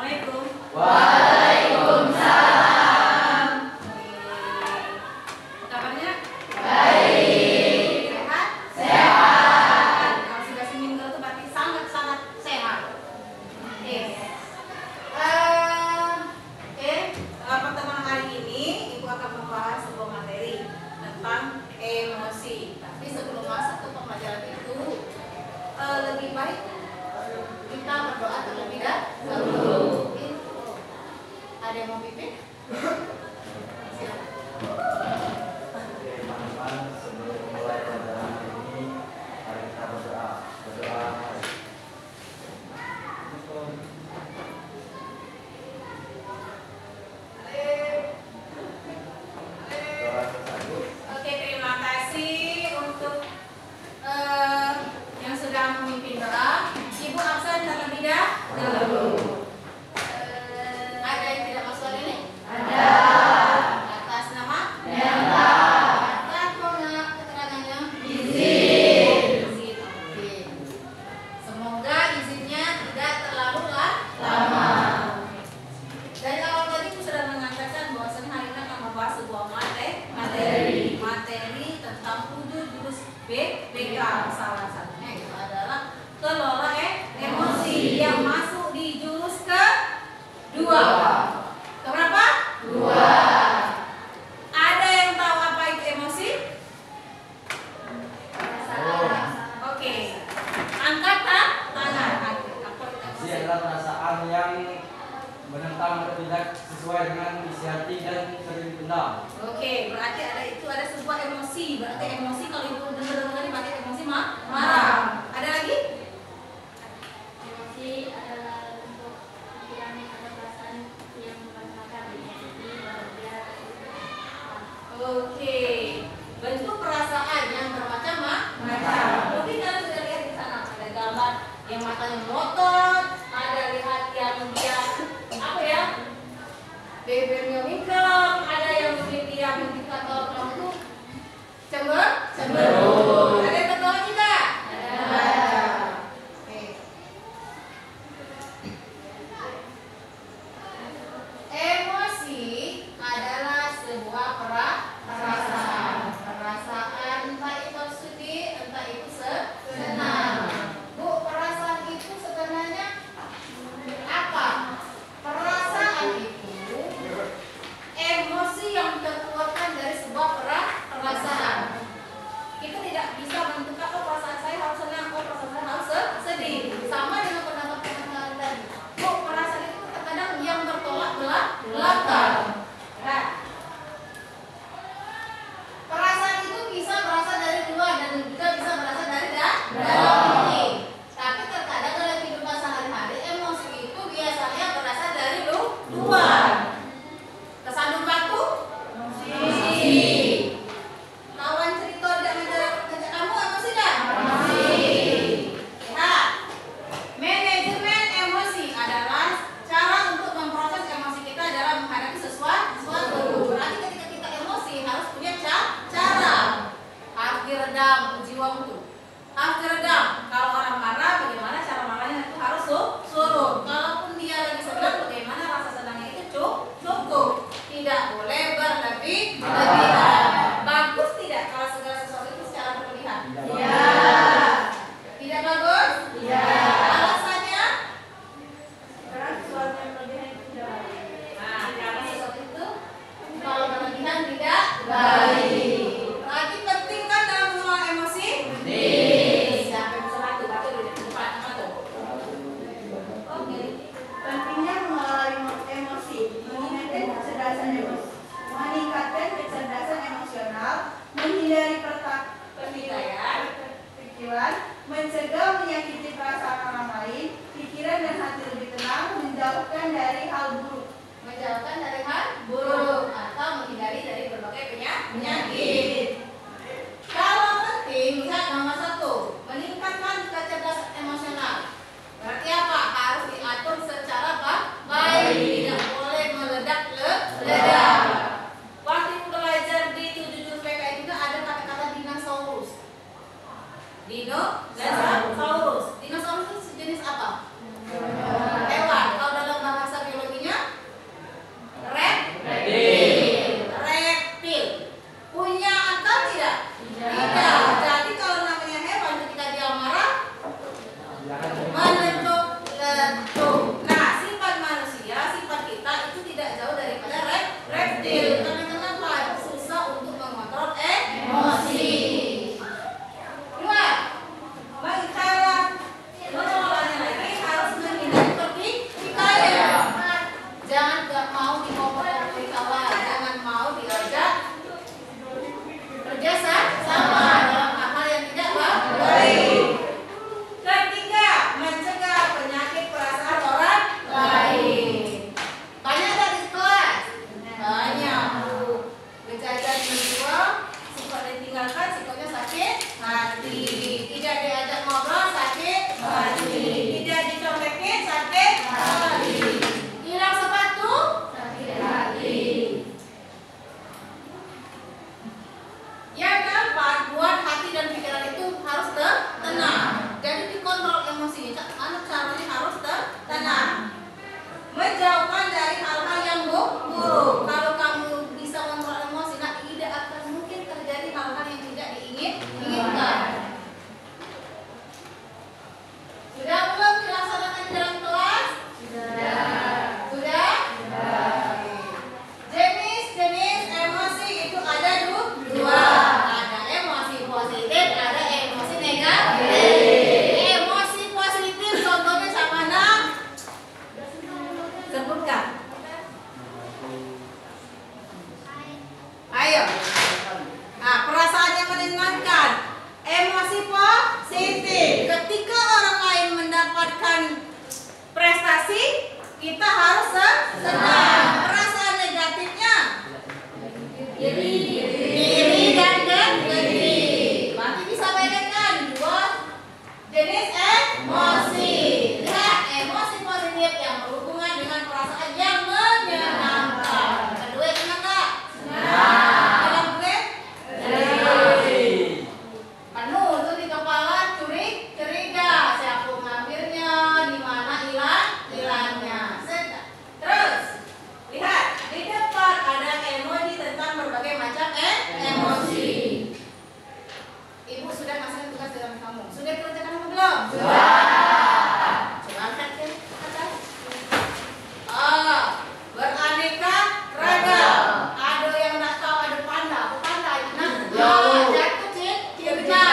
Assalamualaikum. Waalaikumsalam. Kabarnya? Baik. Sehat? Sehat. Kalau sudah seminggu itu berarti sangat-sangat sehat. Oke. Pertemuan hari ini Ibu akan membahas sebuah materi tentang emosi. Tapi sebelum masuk ke pembelajaran itu, lebih baik kita berdoa terlebih dahulu. Ada yang mau pimpin? Silakan. Oke, teman-teman, sebelum memulai pelajaran hari ini, mari kita berdoa. Doa tersebut. Oke, terima kasih untuk yang sudah memimpin doa. Ibu absen terlebih dahulu. Ada yang tidak masuk hari ini? Ada. Atas nama? Delta. Atas mana keterangannya? Izin. Izin. Oke. Semoga izinnya tidak terlalu Lama. Dari awal tadi Ibu sudah mengatakan bahwasanya hari ini akan membahas sebuah materi tentang 7 jurus BK. Salah satunya itu adalah kelola emosi yang masuk di jurus kedua. Keberapa? 2. Ada yang tahu apa itu emosi? Oke. Angkat tangan. Apa itu Emosi emosi? adalah perasaan yang menentang atau tidak sesuai dengan isi hati dan sering dipendam. Oke, berarti ada sebuah emosi. Berarti emosi kalau Ibu dengar tadi berarti emosi marah. Ada lagi? Emosi adalah bentuk pikiran atau perasaan yang merasakan jadi bahagia. Oke. Bentuk perasaan yang bermacam-macam. Mungkin kalian sudah lihat di sana ada gambar yang matanya melotot, ada lihat yang dia apa ya? Bibirnya mingkem, ada yang dia indikator kamu tuh cemberut. Ada yang ketawa juga? Ada. Oke. Emosi adalah sebuah perasaan. Perasaan entah itu sedih, entah itu senang. Bu, perasaan itu sebenarnya apa? Perasaan itu emosi yang terkeluarkan dari sebuah perasaan. Kita tidak bisa menentukan oh perasaan saya harus senang, oh perasaan saya harus sedih. Sama dengan pendapat teman-teman tadi. Bu, perasaan itu terkadang yang bertolak belakang. Nah, perasaan itu bisa berasal dari luar dan juga bisa berasal dari dalam diri. Tapi terkadang dalam kehidupan sehari-hari emosi itu biasanya berasal dari luar. Kesandung batu? Emosi. Lawan cerita tidak ngajak kamu emosi dah? Emosi. Lihat. Manajemen emosi adalah cara untuk memproses emosi kita dalam menghadapi sesuatu. Berarti ketika kita emosi harus punya cara. Harus diredam jiwamu. Harus diredam. Kalau orang marah, bagaimana cara marahnya itu harus surut. Kalaupun dia lagi senang, bagaimana rasa senangnya itu cukup. Tidak boleh berlebihan. Bagus tidak kalau segala sesuatu itu secara berlebihan? Tidak bagus? Alasannya? Karena sesuatu yang berlebihan itu tidak baik. Nah, karena sesuatu itu kalau berlebihan tidak baik. Berarti penting kan dalam mengelola emosi? Siapa yang bisa bantu? Bantu di depan apa tuh? Oke. Pentingnya mengelola emosi, meningkatkan kecerdasan emosional, menghindari pertikaian, mencegah menyakiti perasaan orang lain, pikiran dan hati lebih tenang, menjauhkan dari hal buruk. Menjauhkan dari hal buruk atau menghindari dari berbagai penyakit. Kalau penting, lihat nomor 1, meningkatkan kecerdasan emosional. Berarti apa? Harus diatur secara baik, tidak boleh meledak-ledak. Waktu Ibu belajar di 7 jurus PK juga ada kata-kata dinosaurus. Dinosaurus itu sejenis apa? Hewan. Kalau dalam bahasa situasi kita harus senang. Perasaan negatifnya iri dan gengsi. Berarti bisa bedakan dua jenis emosi. Lihat, emosi positif yang berhubungan dengan perasaan yang menyenangkan. Kedua yang senang nggak? Dalam gue penuh tuh di kepala curiga. Siapa ngambilnya? Di mana hilangnya? Terus lihat di depan ada emoji tentang berbagai macam emosi. Ibu sudah masukkan tugas dalam kamu. Sudah dikerjakan apa belum? Coba angkat ke atas. Beraneka ragam. Ada yang nggak tahu, ada panda. Apa panda itu? Nah, jatuh cinta.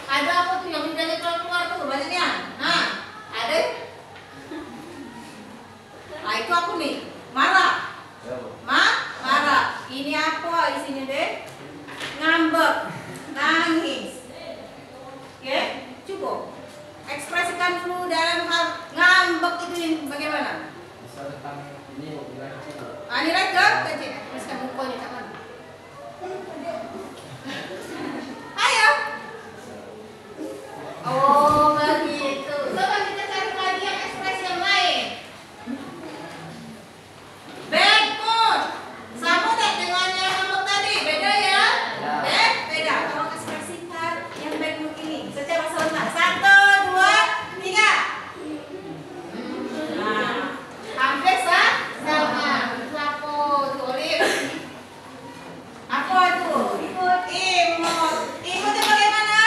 Ada apa tuh yang lidahnya keluar tuh banyaknya? Nah, ada. Nah, itu aku nih. Marah. Marah. Ini apa isinya deh? Ngambek, nangis. Oke, cukup. Ekspresikan dulu dalam hal ngambek itu bagaimana? Bisa tentang ini nilai kecil. Nilai kecil. Tuliskan bukunya tak mana? Ayo. Oh, begitu. Coba kita cari lagi yang ekspresi yang lain. Bad mood. Sama deh dengan yang ngambek tadi. Beda ya? Beda. Tolong ekspresikan yang bad mood ini secara serentak. 1, 2, 3. Nah, hampir sama. Itu apa tuh, Olip? Apa tuh? Imut. Imutnya bagaimana?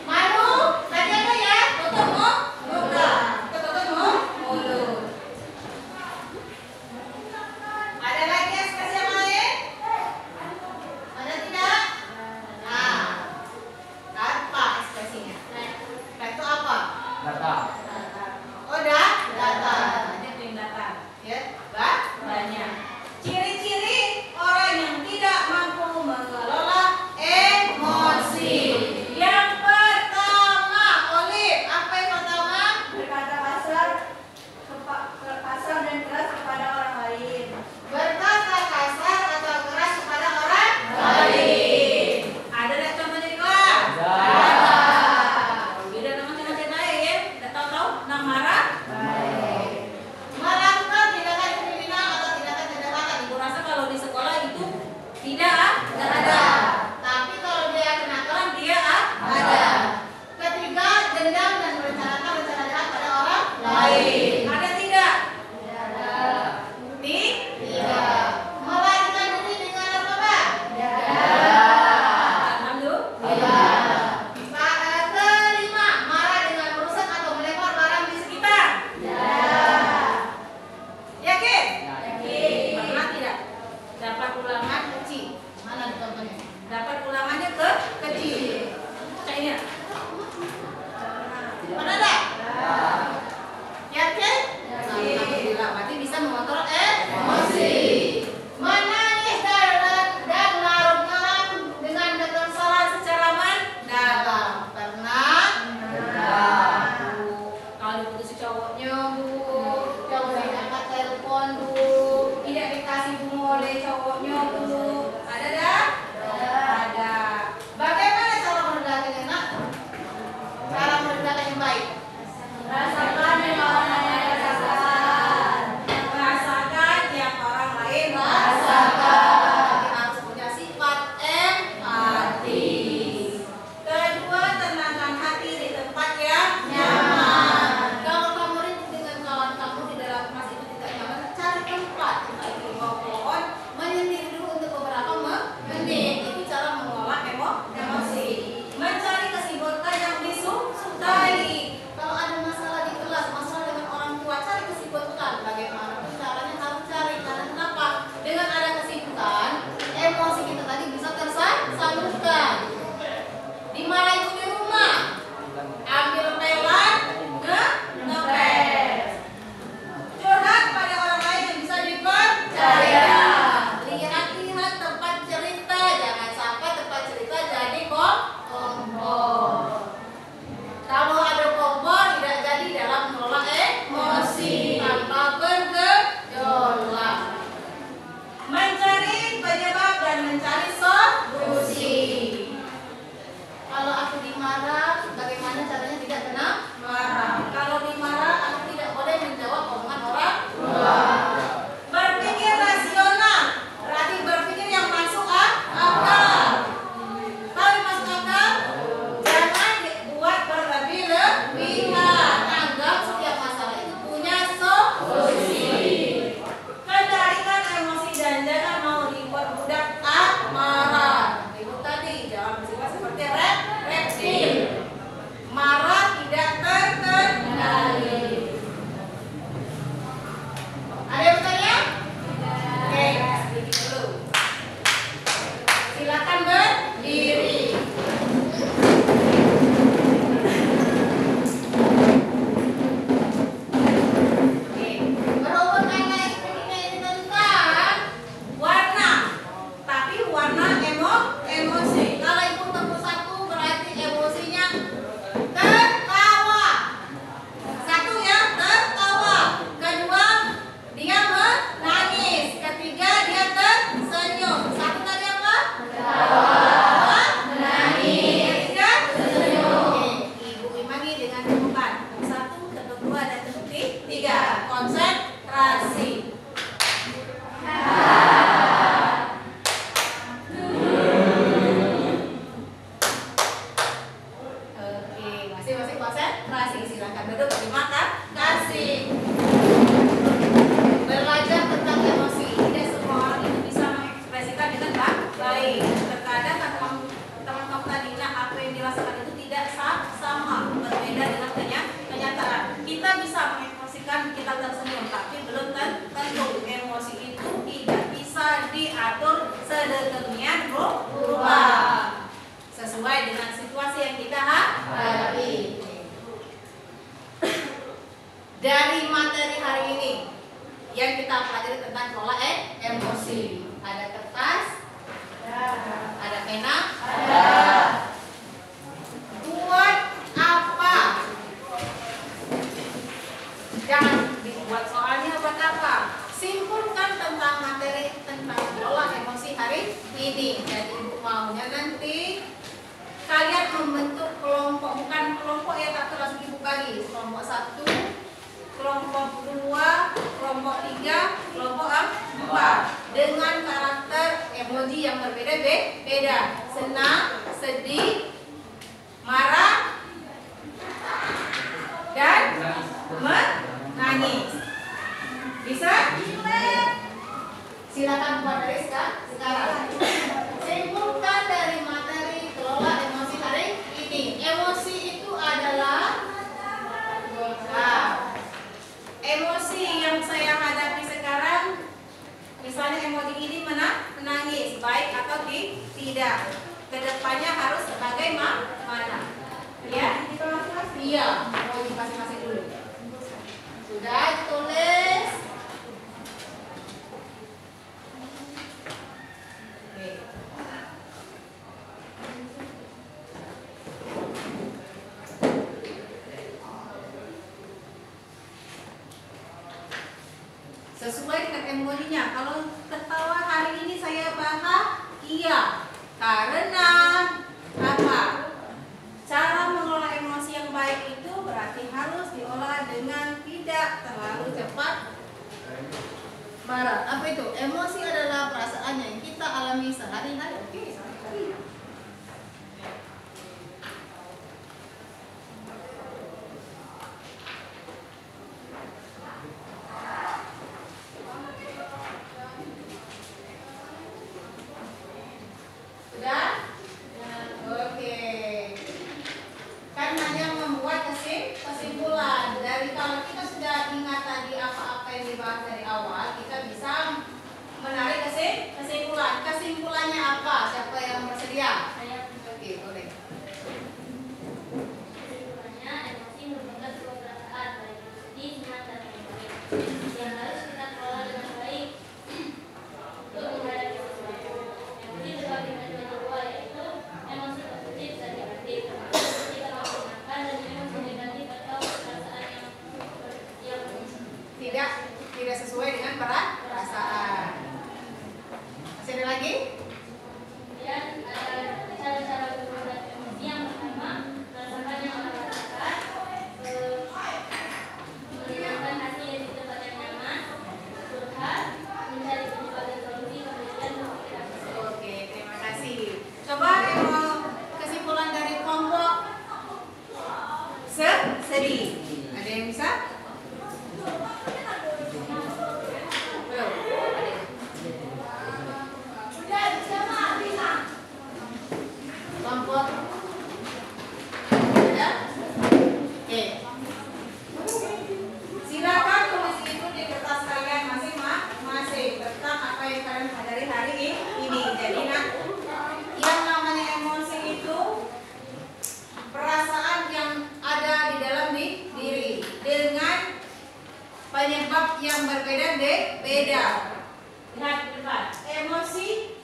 Malu, tadi apa ya? Tutup muka. Tutup mulut. Ada lagi ekspresi yang lain? Ada tidak? Nah, apa ekspresinya? Itu apa? Data. Oh, data. Banyak yang data. Ya, banyak. Ciri-ciri orang yang tidak mampu mengelola emosi. konsentrasi. Silakan duduk. Terima kasih. Belajar tentang emosi. Tidak semua orang itu bisa mengekspresikan dengan baik. Terkadang teman-teman tadi, apa yang dirasakan itu tidak sama, berbeda dengan kenyataan. Kita bisa mengekspresikan kita tersenyum, tapi belum tentu emosi itu tidak bisa diatur sedemikian rupa sesuai dengan situasi yang kita hadapi. Dari materi hari ini yang kita pelajari tentang kelola emosi, ada kertas, ada pena, buat apa? Jangan dibuat soalnya buat apa? Simpulkan tentang materi tentang kelola emosi hari ini. Jadi ibu maunya nanti kalian membentuk kelompok, bukan kelompok ya, tapi langsung ibu bagi kelompok 1, kelompok 2, kelompok 3, kelompok 4 dengan karakter emoji yang berbeda-beda. Senang, sedih, marah, dan menangis. Bisa? Silakan buat Rizka sekarang. Simpulkan dari materi kelola emosi hari ini. Emosi itu adalah emosi yang saya hadapi sekarang. Misalnya emoji ini menangis, baik atau tidak. Kedepannya harus bagaimana? Ya, itu masing-masing. Iya, emoji masing-masing dulu. Sudah ditulis. Oke. Sesuai dengan emojinya. Kalau ketawa hari ini saya bahagia karena apa? Cara mengelola emosi yang baik itu berarti harus diolah dengan tidak terlalu cepat marah. Apa itu? Emosi adalah perasaan yang kita alami sehari-hari. Oke, sehari-hari. Sudah? Oke. Kan hanya membuat kesimpulan. Dari kalau kita sudah ingat tadi apa-apa yang dibahas dari awal, kita bisa menarik kesimpulan. Kesimpulannya apa? Siapa yang bersedia? Oke, boleh. Kesimpulannya, emosi merupakan sebuah perasaan baik sedih, senang, dan baik yang harus kita kelola dengan baik untuk menghadapi sesuatu. Emosi terbagi menjadi dua, yaitu emosi positif dan negatif. Emosi kita menyenangkan dan emosi negatif atau perasaan yang Tidak sesuai dengan perasaan. Masih ada lagi? kemudian cara-cara berbuat emosi. Yang pertama, merasakan yang orang rasakan, menyenangkan hati di tempat yang nyaman, curhat, mencari penyebab dan solusi, kemudian berpikir. Oke, terima kasih. Coba kesimpulan dari kelompok sedih. Ada yang bisa? Belum. Kelompok ada? Oke. Silakan tulis itu di kertas kalian masing-masing tentang apa yang kalian pelajari hari ini. Jadi yang namanya emosi itu perasaan yang ada di dalam diri dengan penyebab yang berbeda-beda. Lihat ke depan. Emosi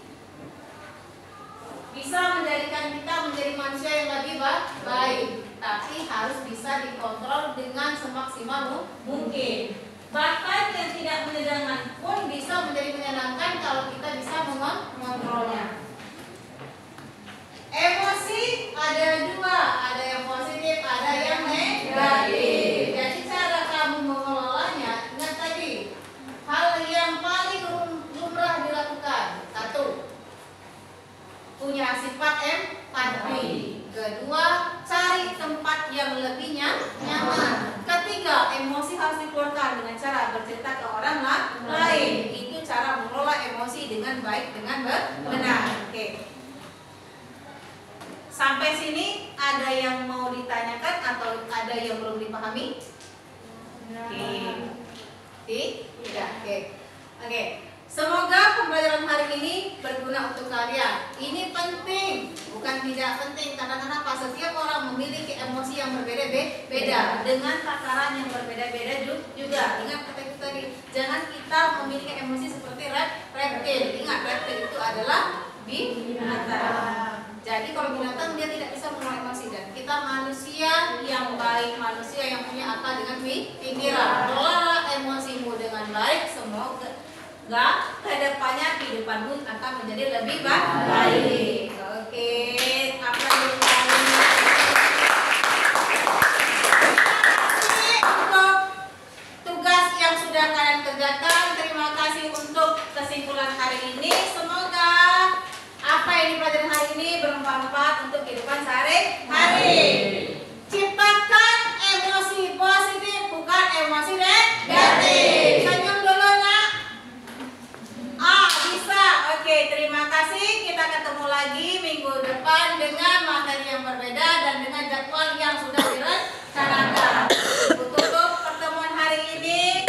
bisa menjadikan kita menjadi manusia yang lebih baik, tapi harus bisa dikontrol dengan semaksimal mungkin. Bahkan yang tidak menyenangkan pun bisa menjadi menyenangkan kalau kita bisa mengontrolnya. Emosi ada dua, ada yang positif, ada yang negatif. Jadi cara kamu mengelolanya, ingat tadi, hal yang paling lumrah dilakukan. Satu, punya sifat empati. Kedua, cari tempat yang lebih nyaman. Ketiga, emosi harus dikeluarkan dengan cara bercerita ke orang lain. Itu cara mengelola emosi dengan baik, dengan benar. Oke. Sampai sini ada yang mau ditanyakan atau ada yang belum dipahami? Tidak. Oke. Semoga pembelajaran hari ini berguna untuk kalian. Ini penting, bukan tidak penting. Karena kenapa? Setiap orang memiliki emosi yang berbeda-beda dengan takaran yang berbeda-beda juga. Ingat kata itu tadi, jangan kita memiliki emosi seperti reptil. Ingat, reptil itu adalah binatang. Jadi kalau binatang dia tidak bisa mengelola emosi, dan kita manusia yang baik, manusia yang punya akal dengan pikiran. Kelola emosimu dengan baik, semoga kedepannya kehidupanmu akan menjadi lebih baik. Oke, apa yang untuk tugas yang sudah kalian kerjakan. Terima kasih untuk kesimpulan hari ini. Semoga apa yang dipelajari hari ini bermanfaat untuk kehidupan sehari-hari. Ciptakan emosi positif, bukan emosi negatif. Senyum dulu nak. Bisa. Oke, terima kasih. Kita ketemu lagi minggu depan dengan materi yang berbeda dan dengan jadwal yang sudah direncanakan. Tutup pertemuan hari ini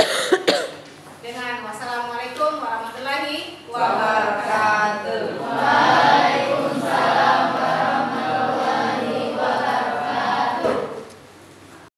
dengan wassalamualaikum warahmatullahi wabarakatuh.